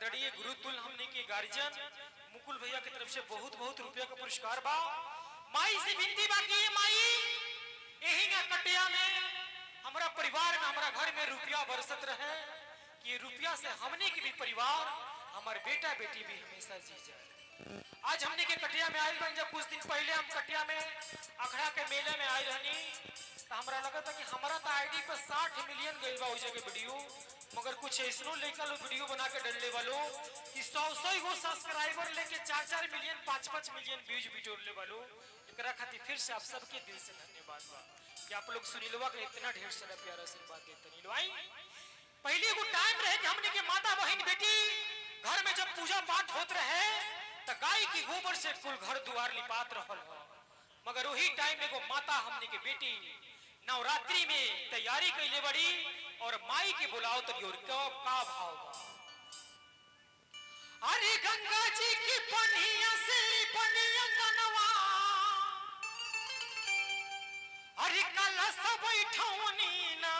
आदरणीय गुरुतुल हमने के गार्जियन मुकुल भैया की तरफ से बहुत बहुत रुपया का पुरस्कार बा। माई से विनती बाकी है, माई यही ना कटिया में हमारा परिवार में हमारा घर में रुपया बरसत रहे कि ये रुपया से हमने के भी परिवार हमारे बेटा बेटी भी हमेशा जी जाए। आज हमने के कटिया में आए बन, जब कुछ दिन पहले हम कटिया में अखड़ा के मेले में आए रहनी तो हमारा लगा था कि हमारा तो आईडी पर 60 मिलियन गई बा उस जगह वीडियो, मगर कुछ ऐसा लेकर लो वीडियो बना के डलने वालों कि 100 गो सब्सक्राइबर लेके 4 मिलियन 5 मिलियन व्यूज बिटोरने वालों। एकरा खातिर फिर से आप सबके दिल से धन्यवाद बा कि आप लोग सुनीलवा का इतना ढेर सारा प्यारा आशीर्वाद देते नीलवाई। पहले वो टाइम रहे कि हमने के माता बहन बेटी घर में जब पूजा पाठ होत रहे तो गाय की गोबर से कुल घर द्वार लिपात रहल हो, मगर वही टाइम में वो माता हमने के बेटी नवरात्रि में तैयारी कैले बड़ी और माई के बुलाओ तभी और का भाव बा। अरे गंगा जी की पनिया से पनिया गनवा, अरे कलश बैठौनी ना,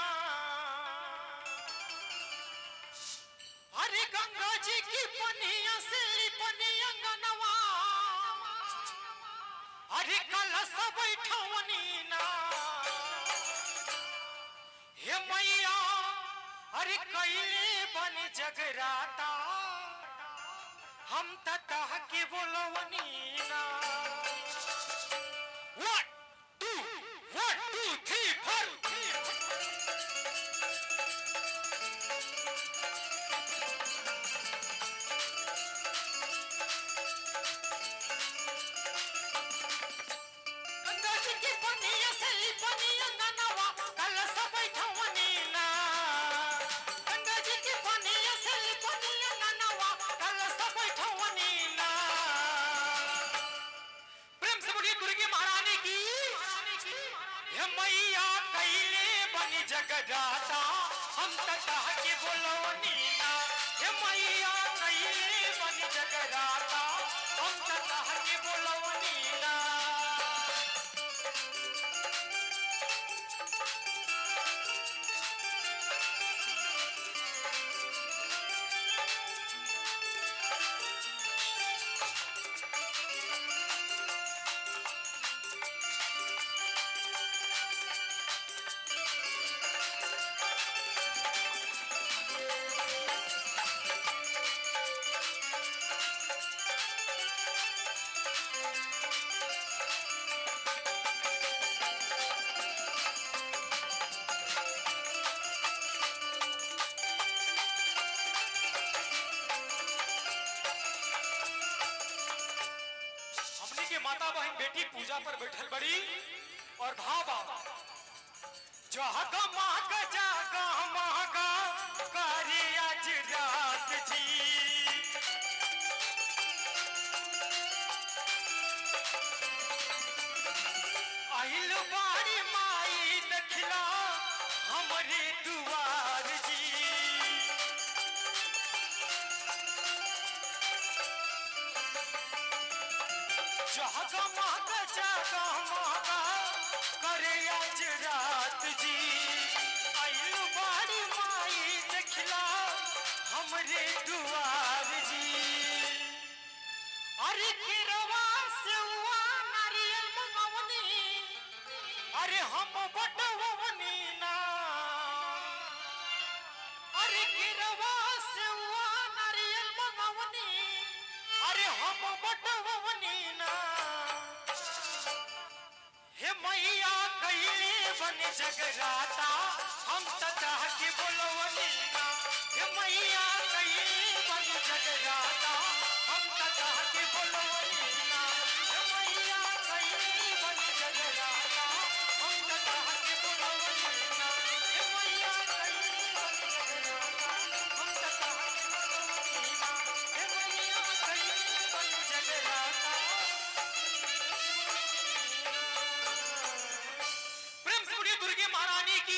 अरे गंगा जी की पनिया से पनिया गनवा, अरे कलश बैठौनी ना। हे मैया अरे कैले बन जगराता हम तह के बोलवनी ना। 1 2 1 2 3 4 गंगा जी की पनिया से पनिया गनवा कलश बैठवनी ना। गंगा जी की पनिया से पनिया गनवा कलश बैठवनी ना। प्रेम से बोलिए दुर्गे महारानी की। हे मैया कैले बन जगराता हम तह के बोलवनी ना। हे मैया कैले बन जगराता हम तह के बोलवनी ना। माता बहन बेटी पूजा पर बैठल बड़ी और भावा जागा मागा जागा मागा करे आज रात जी। आइल बारी माई दखला हमरे दुआर जी। जागा मागा जागा मागा करे आज रात जी। आइल बारी माई देखला हमरे दुआर जी। अरे किरवा से हुआ नारियल मंगवनी, अरे हम बटवनी ना। अरे किरवा से हुआ नारियल मंगवनी, अरे हम बटवनी ना। हे मैया कैले बन जगराता हम तह के बोलवनी ना। हे मैया कैले बन जगराता हम तह के